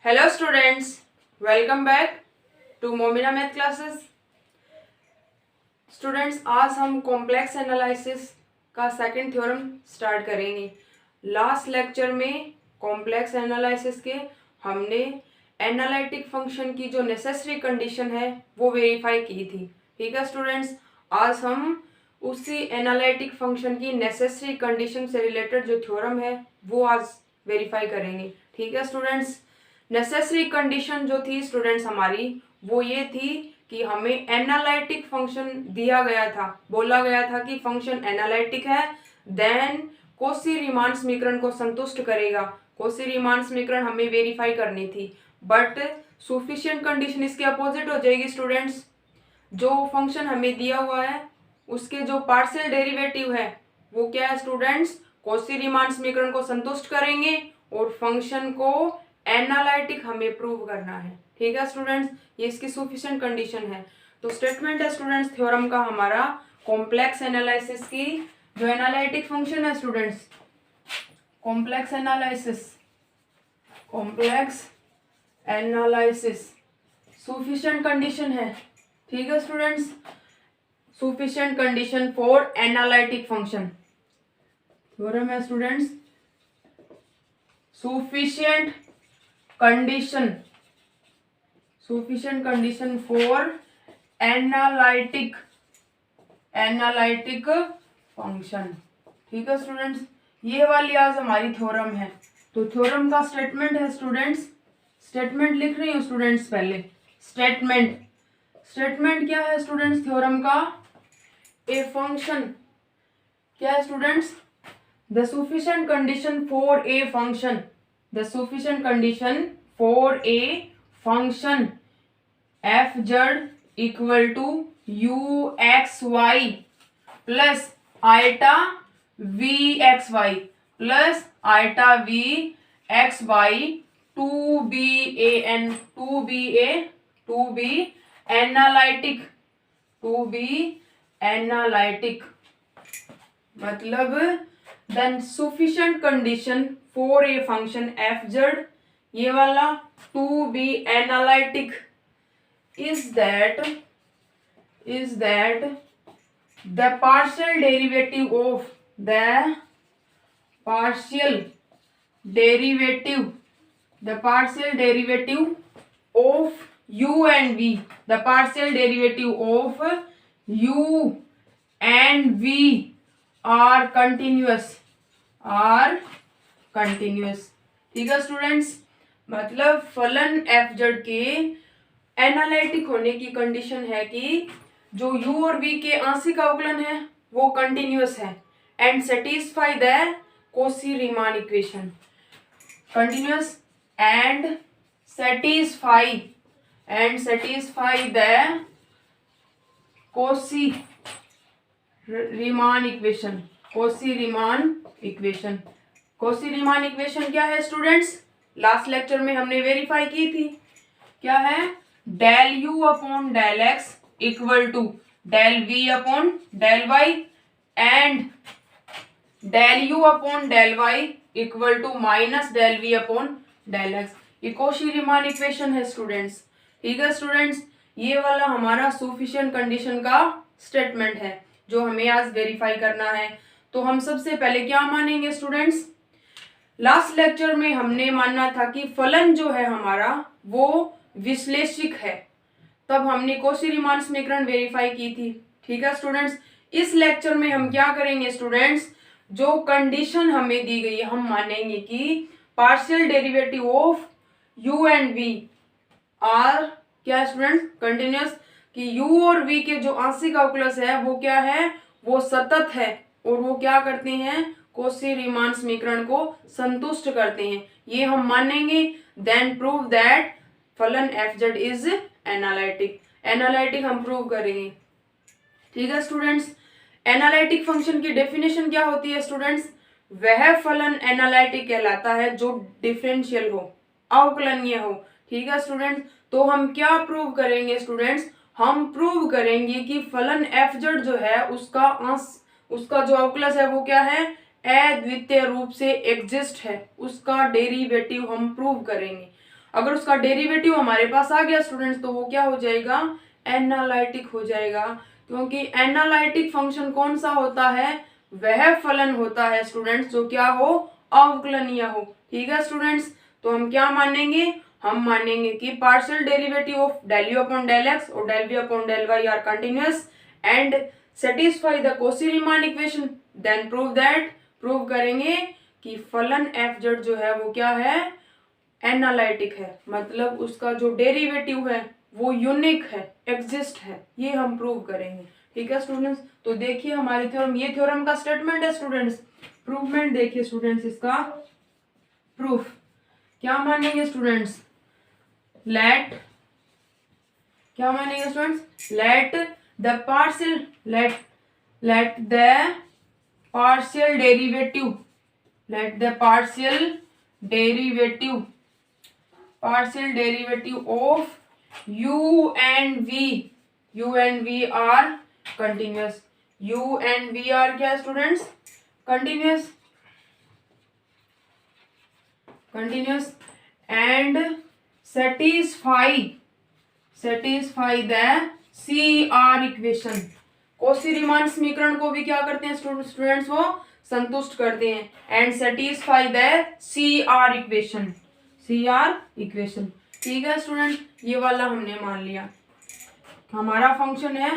Hello students, welcome back to Momina math classes. Students, आज हम complex analysis का second theorem start करेंगे। Last lecture में कॉम्प्लेक्स एनालिसिस के हमने एनालिटिक फंक्शन की जो नेसेसरी कंडीशन है वो वेरीफाई की थी। ठीक है स्टूडेंट्स, आज हम उसी एनालिटिक फंक्शन की नेसेसरी कंडीशन से रिलेटेड जो थ्योरम है वो आज वेरीफाई करेंगे। ठीक है स्टूडेंट्स, नेसेसरी कंडीशन जो थी स्टूडेंट्स हमारी वो ये थी कि हमें एनालिटिक फंक्शन दिया गया था, बोला गया था कि फंक्शन एनालिटिक है, देन कॉची रीमान समीकरण को संतुष्ट करेगा। कॉची रीमान समीकरण हमें वेरीफाई करनी थी, बट सुफिशिएंट कंडीशन इसके अपोजिट हो जाएगी स्टूडेंट्स। जो फंक्शन हमें दिया हुआ है उसके जो पार्शियल डेरिवेटिव है वो क्या है स्टूडेंट्स, कॉची रीमान समीकरण को संतुष्ट करेंगे और फंक्शन को एनालिटिक हमें प्रूव करना है। ठीक है स्टूडेंट्स, ये इसकी सफिशिएंट कंडीशन है। तो स्टेटमेंट है स्टूडेंट्स थ्योरम का हमारा, कॉम्प्लेक्स एनालिसिस की जो एनालिटिक फंक्शन है students, complex analysis sufficient condition है। ठीक है students, sufficient condition for analytic function theorem है students, sufficient condition for analytic function. ठीक है स्टूडेंट्स, ये वाली आज हमारी थ्योरम है। तो थ्योरम का स्टेटमेंट है स्टूडेंट्स, स्टेटमेंट लिख रही हूँ स्टूडेंट्स पहले। स्टेटमेंट क्या है स्टूडेंट्स थ्योरम का, ए फंक्शन क्या है students, the sufficient condition for a function, the sufficient condition for a function f z equal to u x y plus iota v x y plus iota v x y to be analytic मतलब then sufficient condition for a function f z, ये वाला to be analytic is that the partial derivative of u and v, the partial derivative of u and v are continuous। ठीक है students, मतलब फलन f z के analytic होने की condition है कि जो u और v के आंशिक अवकलन है वो कंटिन्यूअस है and satisfy the Cauchy Riemann equation, continuous and satisfy the Cauchy Riemann equation. Cauchy Riemann equation क्या है स्टूडेंट्स, लास्ट लेक्चर में हमने वेरीफाई की थी। क्या है, del u upon del x equal to del v upon del y and del u upon del y equal to minus del v upon del x. ये Cauchy Riemann equation है students. ठीक है students, ये वाला हमारा sufficient condition का statement है जो हमें आज वेरीफाई करना है। तो हम सबसे पहले क्या मानेंगे स्टूडेंट्स, लास्ट लेक्चर में हमने माना था कि फलन जो है हमारा वो विश्लेषिक है, तब हमने कॉची रीमान समीकरण वेरीफाई की थी। ठीक है स्टूडेंट्स, इस लेक्चर में हम क्या करेंगे स्टूडेंट्स, जो कंडीशन हमें दी गई है हम मानेंगे कि partial derivative of u and v are क्या स्टूडेंट्स, कंटिन्यूअस, कि u और v के जो आंशिक अवकलज है वो क्या है, वो सतत है और वो क्या करते हैं, कॉची रीमान समीकरण को संतुष्ट करते हैं। ये हम मानेंगे, देन प्रूव दैट फलन एफ जेड इज एनालिटिक हम प्रूव करेंगे। ठीक है स्टूडेंट्स, एनालिटिक फंक्शन की डेफिनेशन क्या होती है स्टूडेंट्स, वह फलन एनालिटिक कहलाता है जो डिफरेंशियल हो, अवकलनीय हो। ठीक है स्टूडेंट्स, तो हम क्या प्रूव करेंगे स्टूडेंट्स, हम प्रूव करेंगे कि फलन एफ जेड जो है उसका जो अवकलज है वो क्या है, अद्वितीय रूप से एग्जिस्ट है, उसका डेरिवेटिव हम प्रूव करेंगे। अगर उसका डेरिवेटिव हमारे पास आ गया स्टूडेंट्स तो वो क्या हो जाएगा, एनालिटिक हो जाएगा, क्योंकि एनालिटिक फंक्शन कौन सा होता है, वह फलन होता है स्टूडेंट्स जो क्या हो, अवकलनीय हो। ठीक है स्टूडेंट्स, तो हम क्या मानेंगे, हम मानेंगे कि partial derivative of del u upon del x और del v upon del y are continuous and satisfy the Cauchy Riemann equation, then prove that, prove करेंगे कि फलन एफ जेड जो है वो क्या है, एनालिटिक है, मतलब उसका जो डेरिवेटिव है वो यूनिक है, एग्जिस्ट है, ये हम प्रूव करेंगे। ठीक है स्टूडेंट्स, तो देखिए हमारे थ्योरम, ये थ्योरम का स्टेटमेंट है स्टूडेंट्स, प्रूवमेंट देखिए स्टूडेंट्स, इसका प्रूफ क्या मानेंगे स्टूडेंट्स, लेट, क्या मानेंगे students, let the partial, let the partial derivative, let the partial derivative of u and v are continuous, u and v are क्या students, continuous and satisfy the CR equation, Cauchy-Riemann समीकरण को भी क्या करते हैं students, वो संतुष्ट करते हैं, and satisfy the CR equation. ठीक है स्टूडेंट, ये वाला हमने मान लिया। हमारा फंक्शन है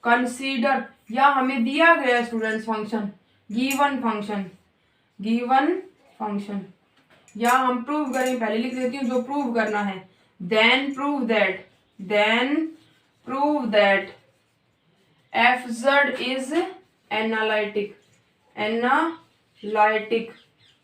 कंसीडर, या हमें दिया गया स्टूडेंट्स फंक्शन, गिवन फंक्शन, या हम प्रूव करें, पहले लिख देती हूँ जो प्रूव करना है, then prove that f z is analytic,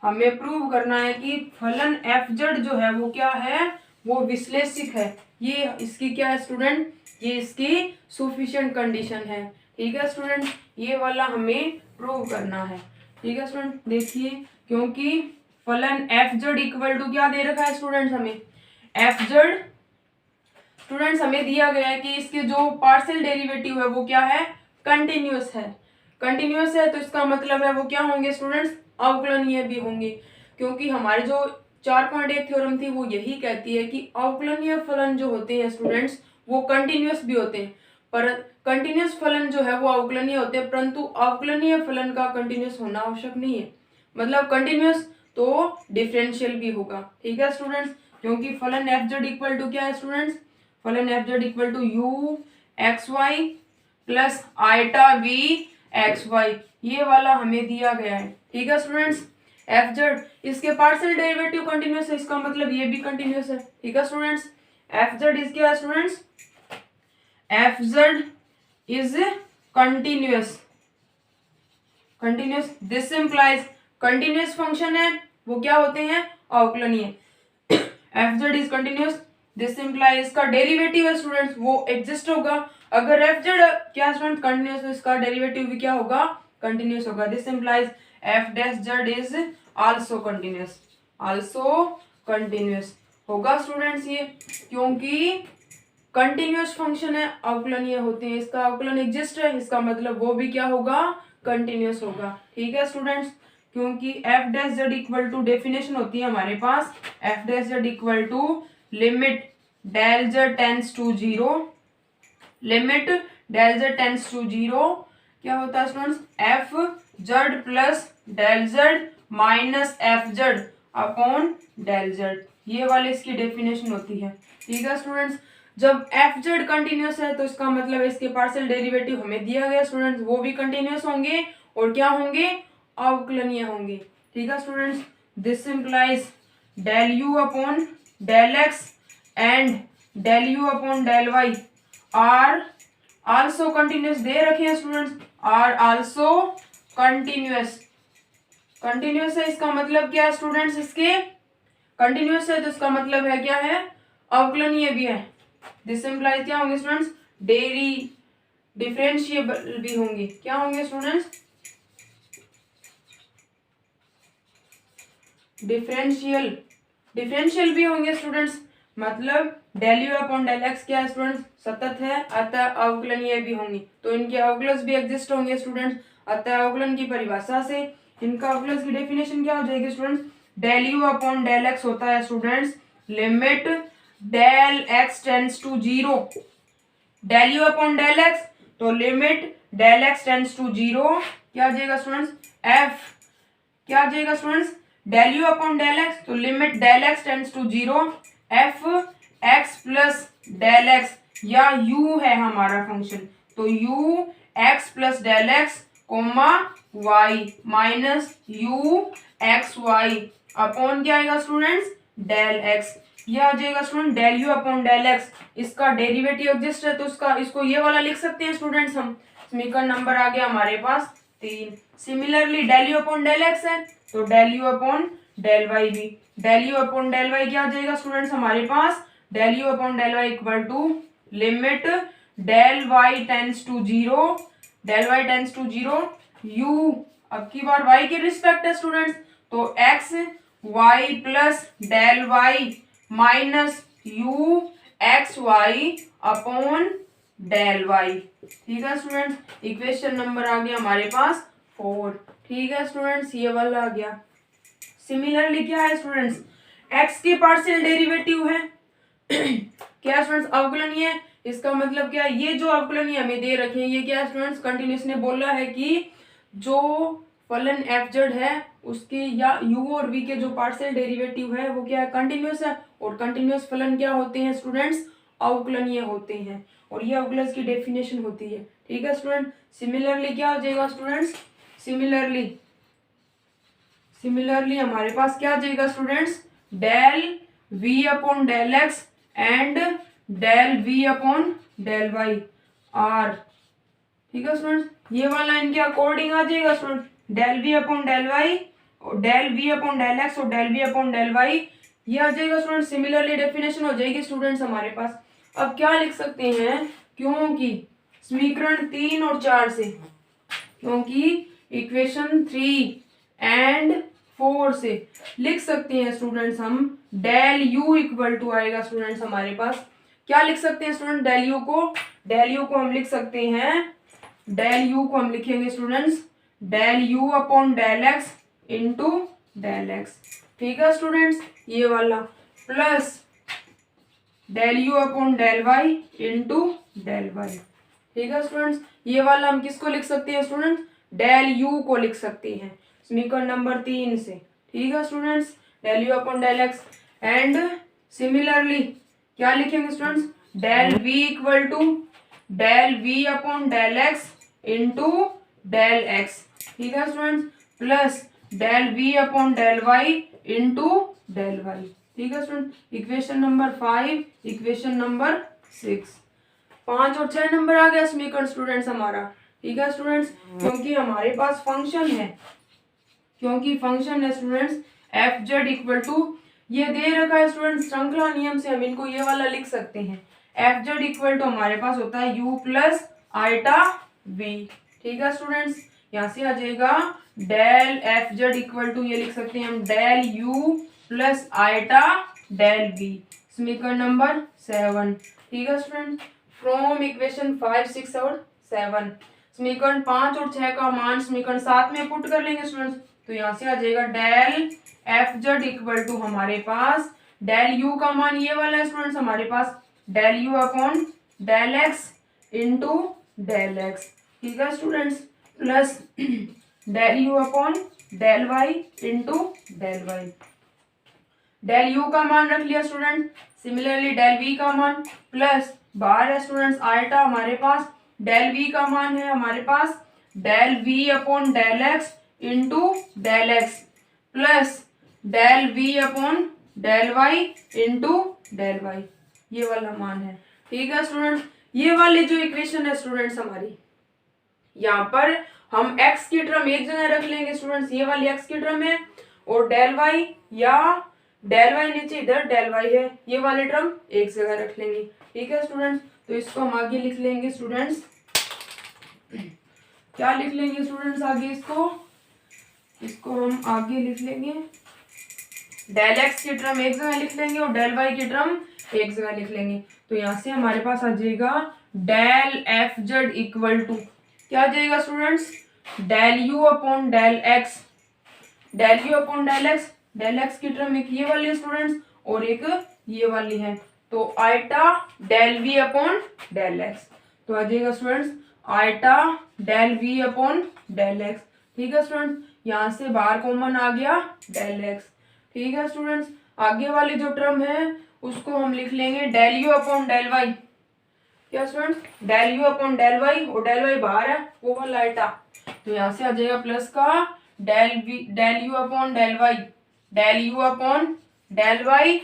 हमें प्रूव करना है कि फलन एफ जेड जो है वो क्या है, वो विश्लेषिक है। ये इसकी क्या है स्टूडेंट, ये इसकी सफिशिएंट कंडीशन है। ठीक है स्टूडेंट, ये वाला हमें प्रूव करना है। ठीक है स्टूडेंट, देखिए क्योंकि फलन एफ जेड इक्वल टू क्या दे रखा है स्टूडेंट्स, हमें एफ जेड स्टूडेंट्स हमें दिया गया है कि इसके जो पार्शियल डेरिवेटिव है वो क्या है, कंटिन्यूअस है। कंटिन्यूअस है तो इसका मतलब है वो क्या होंगे स्टूडेंट्स, अवकलनीय भी होंगे, क्योंकि हमारे जो 4.1 थ्योरम थी वो यही कहती है कि अवकलनीय फलन जो होते हैं स्टूडेंट्स वो कंटिन्यूअस भी होते हैं, पर कंटिन्यूअस फलन जो है वो अवकलनीय होते हैं, परंतु अवकलनीय फलन का कंटिन्यूअस होना आवश्यक नहीं है, मतलब कंटिन्यूअस तो डिफरेंशियल भी होगा। ठीक है स्टूडेंट्स, क्योंकि फलन एफ जेड इक्वल टू क्या है स्टूडेंट्स, फलन f z equal to u x y plus iota v x y, ये वाला हमें दिया गया है। ठीक है स्टूडेंट्स, एफ जेड, इसके पार्शियल डेरिवेटिव कंटिन्यूअस है, इसका मतलब ये भी कंटिन्यूअस है। ठीक है स्टूडेंट्स, एफ जेड इज क्या है students, f z is continuous, this implies continuous function है वो क्या होते हैं, अवकलनीय। F z is continuous, this implies इसका डेरिवेटिव है स्टूडेंट्स वो एग्जिस्ट होगा। अगर एफ जेड क्या स्टूडेंट कंटिन्यूअस तो इसका डेरिवेटिव भी क्या होगा, कंटिन्यूअस होगा। This implies F dash Z is also continuous होगा स्टूडेंट्स, ये क्योंकि कंटिन्यूअस फंक्शन है, अवकलनीय होते हैं, इसका अवकलन एग्जिस्ट है, इसका मतलब वो भी क्या होगा, कंटिन्यूअस होगा। ठीक है स्टूडेंट्स, क्योंकि f dash z equal to definition होती है हमारे पास, f dash z equal to limit del z tends to zero, limit del z tends to zero क्या होता है students, f z plus del z minus f z upon del z, ये वाले इसकी डेफिनेशन होती है। ठीक है स्टूडेंट्स, जब एफ जेड कंटिन्यूअस है तो इसका मतलब इसके पार्शियल डेरिवेटिव हमें दिया गया स्टूडेंट्स वो भी कंटिन्यूअस होंगे और क्या होंगे, अवकलनीय होंगे। ठीक है students, this implies del u upon del x and del u upon del y are also continuous दे रखे हैं स्टूडेंट्स, आर आल्सो कंटिन्यूअस है, इसका मतलब क्या है स्टूडेंट्स, इसके कंटिन्यूअस है तो इसका मतलब है क्या है, अवकलनीय भी है। दिस इंप्लाइज क्या होंगे स्टूडेंट्स, डिफरेंशिएबल भी होंगे, क्या होंगे स्टूडेंट्स, डिफरेंशियल भी होंगे स्टूडेंट्स, मतलब del u upon del x क्या है स्टूडेंट्स, सतत है, अतः अवकलनीय भी होंगी, तो इनके अवकलज भी एग्जिस्ट होंगे स्टूडेंट्स। अतः अवकलन की परिभाषा से इनका अवकलज की डेफिनेशन क्या हो जाएगी students, del u upon del x होता है students limit del x tends to zero, del u upon del x, तो limit del x tends to zero, क्या आ जाएगा स्टूडेंट्स, एफ, क्या आ जाएगा students, del u upon del x, तो limit del x tends to zero, f x plus del x, या u है हमारा फंक्शन, तो u x plus del x comma Y minus u x y upon क्या आएगा students, del x, ये आ जाएगा student del u upon del x, इसका डेरिवेटिव एग्जिस्ट है तो इसको ये वाला लिख सकते हैं स्टूडेंट्स हम। समीकरण नंबर आ गया हमारे पास 3। Similarly del u upon del x है तो del u upon del y भी, del u upon del y क्या आ जाएगा स्टूडेंट्स हमारे पास, del u upon del y equal to limit del y tends to zero, del y tends to zero, u अब की बार वाई के रिस्पेक्ट है स्टूडेंट्स, तो x y plus del y minus u x y upon del y. ठीक है students, equation number आ गया हमारे पास 4। ठीक है स्टूडेंट्स, ये वाला आ गया। सिमिलरली क्या है स्टूडेंट्स, एक्स के पार्शियल डेरिवेटिव है क्या स्टूडेंट्स, अवकलनीय, इसका मतलब क्या, ये जो अवकलनीय हमें दे रखे हैं ये क्या स्टूडेंट्स, कंटिन्यूस ने बोला है कि जो फलन एफ जेड है उसके या यू और वी के जो पार्शियल डेरिवेटिव है वो क्या है, कंटिन्यूस है, और कंटिन्यूस फलन क्या होते हैं स्टूडेंट्स, अवकलनीय होते हैं, और ये अवकलज की डेफिनेशन होती है। ठीक है स्टूडेंट, सिमिलरली क्या हो जाएगा स्टूडेंट्स, सिमिलरली हमारे पास क्या आ जाएगा students, del v upon del x and del v upon del y are. ठीक है स्टूडेंट्स, ये वाला इनके अकॉर्डिंग आ जाएगा student, del v upon del y और del v upon del x और del v upon del y, ये आ जाएगा स्टूडेंट। सिमिलरली डेफिनेशन हो जाएगी स्टूडेंट्स हमारे पास। अब क्या लिख सकते हैं, क्योंकि समीकरण 3 और 4 से, क्योंकि इक्वेशन 3 एंड 4 से लिख सकते हैं स्टूडेंट्स हम डेल यू इक्वल टू आएगा स्टूडेंट्स हमारे पास, क्या लिख सकते हैं स्टूडेंट, डेल यू को हम लिख सकते हैं, डेल यू को हम लिखेंगे students del u upon del x into del x. ठीक है स्टूडेंट्स, ये वाला plus del u upon del y into del y. ठीक है स्टूडेंट्स, ये वाला हम किसको लिख सकते हैं स्टूडेंट्स, डेल यू को लिख सकते हैं समीकरण नंबर 3 से। ठीक है students, del u upon del x and similarly क्या लिखेंगे students, del v equal to del v upon del x into del x. ठीक है students, plus del v upon del y into del y. ठीक है student, equation number 5, equation number 6, 5 और 6 number आ गया समीकरण स्टूडेंट्स हमारा। ठीक है स्टूडेंट्स, क्योंकि हमारे पास फंक्शन है, क्योंकि फंक्शन है students f z equal to, ये दे रखा है स्टूडेंट्स, श्रृंखला नियम से हम इनको ये वाला लिख सकते हैं, एफ जेड इक्वल टू हमारे पास होता है यू प्लस आइटा वी। ठीक है स्टूडेंट्स, यहाँ से आ जाएगा del f z equal to, ये लिख सकते हैं हम del u plus iota del v, समीकरण नंबर 7। ठीक है स्टूडेंट, फ्रॉम इक्वेशन 5, 6 और 7 समीकरण 5 और 6 का मान समीकरण 7 में पुट कर लेंगे स्टूडेंट्स, तो यहाँ से आ जाएगा del f z equal to हमारे पास डेल यू का मान ये वाला है स्टूडेंट्स हमारे पास, del u upon del x into del x. ठीक है students, plus del u upon del y into del y, del u का मान रख लिया स्टूडेंट, सिमिलरली डेल वी का मान, प्लस बाहर है स्टूडेंट्स आइटा हमारे पास, डेल वी का मान है हमारे पास del v upon del x into del x, plus del v upon del y into del y, ये वाला मान है। ठीक है स्टूडेंट, ये वाली जो इक्वेशन है स्टूडेंट्स हमारी, यहाँ पर हम x की टर्म एक जगह रख लेंगे स्टूडेंट्स, ये वाली x की टर्म है, और डेल वाई या डेल वाई नीचे इधर डेल वाई है, ये वाली टर्म एक जगह रख लेंगे। ठीक है स्टूडेंट्स, तो इसको हम आगे लिख लेंगे स्टूडेंट्स, क्या लिख लेंगे स्टूडेंट्स आगे, इसको हम आगे लिख लेंगे डेल एक्स की टर्म एक जगह लिख लेंगे और डेल वाई की टर्म एक जगह लिख लेंगे, तो यहाँ से हमारे पास आ जाएगा del f z equal to, क्या आ जाएगा students, del u upon del x, del u upon del x की टर्म एक ये वाली है स्टूडेंट्स और एक ये वाली है, तो iota del v upon del x. तो आ जाएगा students iota del v upon del x. ठीक है स्टूडेंट्स, यहाँ से बाहर कॉमन आ गया डेल एक्स। ठीक है स्टूडेंट्स, आगे वाली जो टर्म है उसको हम लिख लेंगे del u upon del y. क्या students, del u upon del y, और डेल वाई बाहर है वो वाला आइटा, तो यहाँ से आ जाएगा प्लस का del u upon del y, del u upon del y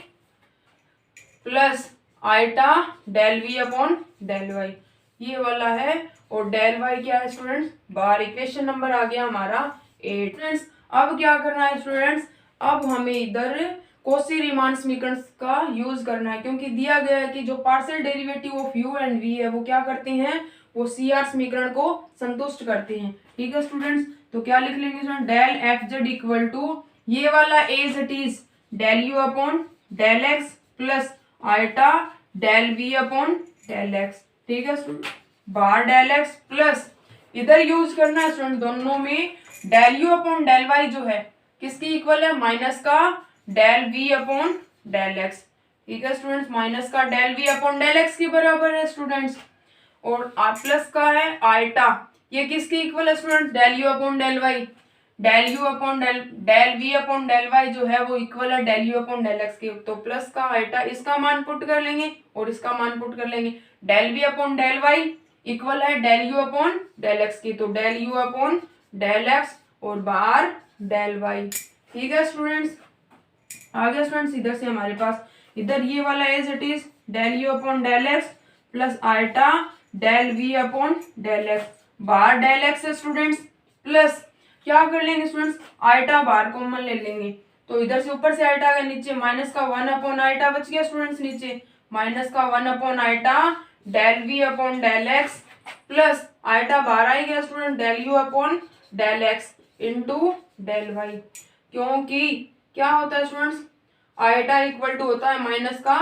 plus iota del v upon del y, ये वाला है। और डेल वाई क्या है स्टूडेंट्स, बाहर इक्वेशन नंबर आ गया हमारा 8। स्टूडेंट्स अब क्या करना है स्टूडेंट्स, अब हमें इधर कॉची रीमान समीकरण का यूज करना है, क्योंकि दिया गया है कि जो partial derivative of u and v है वो क्या करते हैं, वो सी आर समीकरण को संतुष्ट करते हैं। ठीक है स्टूडेंट्स, तो क्या लिख लेंगे student, del f z equal to ये वाला as it is del u upon del x plus iota del v upon del x. ठीक है स्टूडेंट, बाहर डेल एक्स प्लस इधर यूज करना है स्टूडेंट दोनों में del u upon del y जो है किसकी इक्वल है, माइनस का del v upon del x. ठीक है स्टूडेंट्स, माइनस का del v upon del x के बराबर है स्टूडेंट्स, और प्लस का है आइटा, ये किसकी इक्वल है students, del u upon del y, del u upon del v upon del y जो है वो इक्वल है del u upon del x के। तो प्लस का आइटा इसका मान पुट कर लेंगे और इसका मान पुट कर लेंगे, del v upon del y equal है del u upon del x की, तो del u upon del x और बाहर डेल वाई। ठीक है स्टूडेंट्स, आगे स्टूडेंट्स इधर से हमारे पास इधर ये वाला as it is del u upon del x plus iota del v upon del x, बाहर डेल एक्स है स्टूडेंट्स, प्लस क्या कर लेंगे स्टूडेंट्स, आइटा बाहर कॉमन ले लेंगे, तो इधर से ऊपर से आइटा का नीचे माइनस का 1 अपॉन आइटा बच गया स्टूडेंट्स, नीचे माइनस का 1 upon iota del v upon del x plus iota बाहर आ गया student del u upon del x into del y, क्योंकि क्या होता है स्टूडेंट्स, आइटा इक्वल टू होता है माइनस का,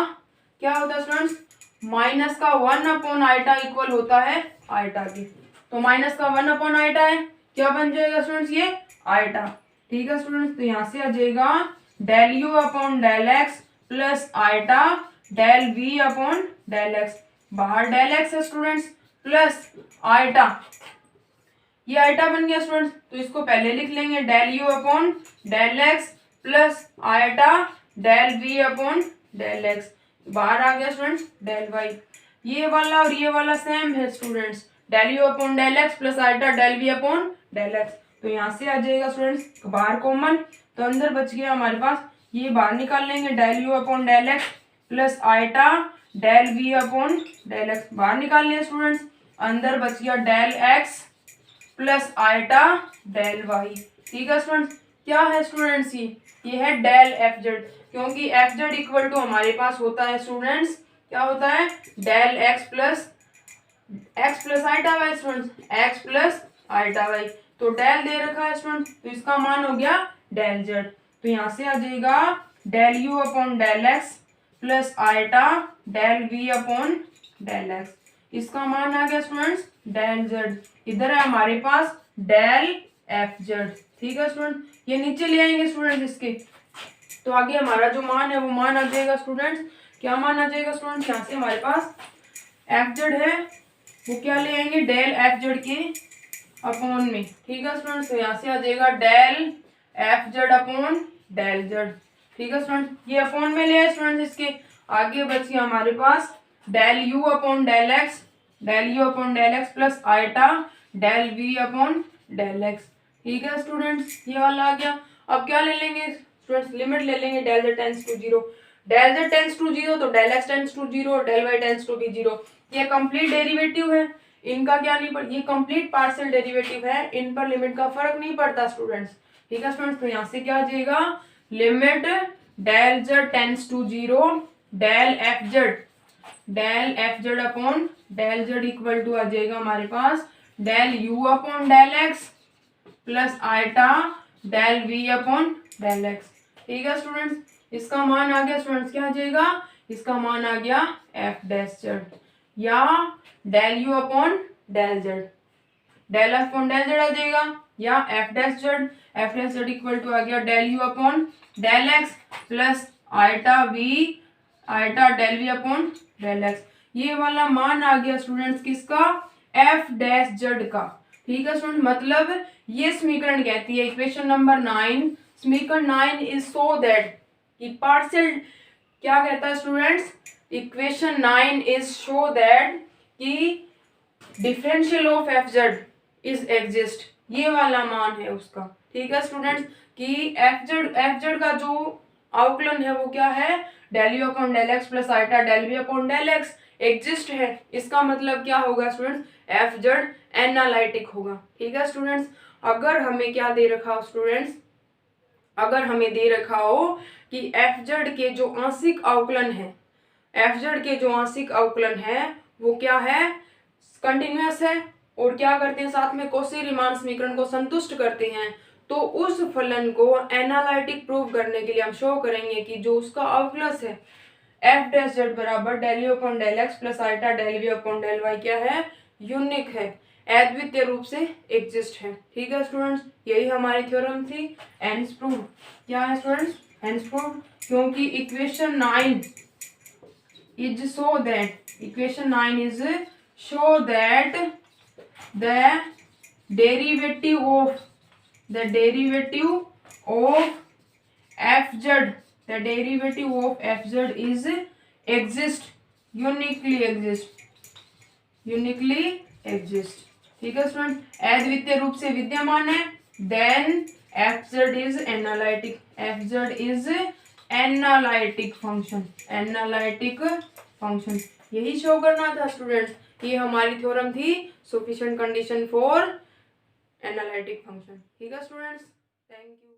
क्या होता है स्टूडेंट्स, माइनस का 1 अपॉन आइटा इक्वल होता है आइटा की, तो माइनस का 1 अपॉन आइटा है, क्या बन जाएगा स्टूडेंट्स, ये आइटा। ठीक है स्टूडेंट्स, तो यहाँ से आ जाएगा del u upon del x plus iota del v upon del x, बाहर डेल एक्स है स्टूडेंट्स प्लस आइटा, ये आइटा बन गया स्टूडेंट्स, तो इसको पहले लिख लेंगे del u upon del x plus iota del v upon del x, बाहर आ गया स्टूडेंट्स डेल वाई, ये वाला और ये वाला सेम है students, del u upon del x plus iota del v upon del x, तो यहाँ से आ जाएगा स्टूडेंट्स बाहर कॉमन, तो अंदर बच गया हमारे पास, ये बाहर निकाल लेंगे del u upon del x plus iota del v upon del x, बाहर निकाल लिया स्टूडेंट्स, अंदर बच गया del x plus iota del y. ठीक है स्टूडेंट्स, क्या है स्टूडेंट्स, ये है डेल एफ जेड, क्योंकि एफ जेड इक्वल टू हमारे पास होता है स्टूडेंट्स, क्या होता है, del x plus iota y students, x plus iota y, तो डेल दे रखा है स्टूडेंट्स, तो इसका मान हो गया डेल जेड, तो यहाँ से आ जाएगा del u upon del x plus iota del v upon del x, इसका मान आ गया स्टूडेंट्स डेल जेड, इधर है हमारे पास डेल एफ जेड। ठीक है स्टूडेंट, ये नीचे ले आएंगे स्टूडेंट्स इसके, तो आगे हमारा जो मान है वो मान आ जाएगा स्टूडेंट्स, क्या मान आ जाएगा स्टूडेंट्स, यहाँ से हमारे पास एफ जेड है वो क्या ले आएंगे डेल एफ जेड के अपॉन में। ठीक है स्टूडेंट्स, तो यहाँ से आ जाएगा del f z upon del z. ठीक है स्टूडेंट, ये अपॉन में ले आए स्टूडेंट्स, इसके आगे बच गया हमारे पास del u upon del x, del u upon del x plus iota del v upon del x. ठीक है स्टूडेंट्स, ये वाला आ गया, अब क्या ले लेंगे स्टूडेंट्स, लिमिट ले लेंगे del z tends to zero, del z tends to zero तो del x tends to zero, del y tends to be zero, ये कंप्लीट डेरिवेटिव है, इनका क्या नहीं पड़ता, ये कंप्लीट पार्शियल डेरिवेटिव है, इन पर लिमिट का फर्क नहीं पड़ता स्टूडेंट्स। ठीक है स्टूडेंट्स, तो यहाँ से क्या आ जाएगा, limit del z tends to zero del f z upon del z equal to आ जाएगा हमारे पास del u upon del x plus iota del v upon del x. ठीक है स्टूडेंट्स, इसका मान आ गया स्टूडेंट्स, क्या आ जाएगा, इसका मान आ गया एफ डैश जेड या del u upon del z, del f upon del z आ जाएगा या f dash z equal to आ गया del u upon del x plus iota v iota del v upon del x. ये वाला मान आ गया स्टूडेंट्स किसका, एफ डैश जेड का। ठीक है स्टूडेंट, मतलब ये समीकरण कहती है इक्वेशन नंबर 9, समीकरण 9 इज सो दैट कि पार्शियल, क्या कहता है students, equation 9 is show that कि differential of f z is exist, ये वाला मान है उसका। ठीक है स्टूडेंट्स, कि एफ जेड का जो अवकलन है वो क्या है, del u upon del x plus iota del v upon del x exist है। इसका मतलब क्या होगा स्टूडेंट्स, एफ जेड एनालिटिक होगा। ठीक है स्टूडेंट्स, अगर हमें क्या दे रखा हो स्टूडेंट्स, अगर हमें दे रखा हो कि एफ जेड के जो आंशिक अवकलन है, एफ जेड के जो आंशिक अवकलन है वो क्या है, कंटिन्यूअस है, और क्या करते हैं साथ में कौशी-रीमान समीकरण को संतुष्ट करते हैं, तो उस फलन को एनालिटिक प्रूव करने के लिए हम शो करेंगे कि जो उसका अवकलज है एफ डैश जेड बराबर del u upon del x plus iota del v upon del y क्या है, यूनिक है, अद्वितीय रूप से एग्जिस्ट है। ठीक है स्टूडेंट्स, यही हमारी थ्योरम थी, हेंस प्रूव। क्या है स्टूडेंट्स, हेंस प्रूव, क्योंकि equation 9 is so that, equation 9 is show that the derivative of f z, the derivative of f z is exist, uniquely exist। ठीक है स्टूडेंट, अद्वितीय रूप से विद्यमान है, then f z is analytic, f z is analytic function, यही show करना था स्टूडेंट्स। ये हमारी थ्योरम थी, sufficient condition for analytic function. ठीक है स्टूडेंट्स, थैंक यू।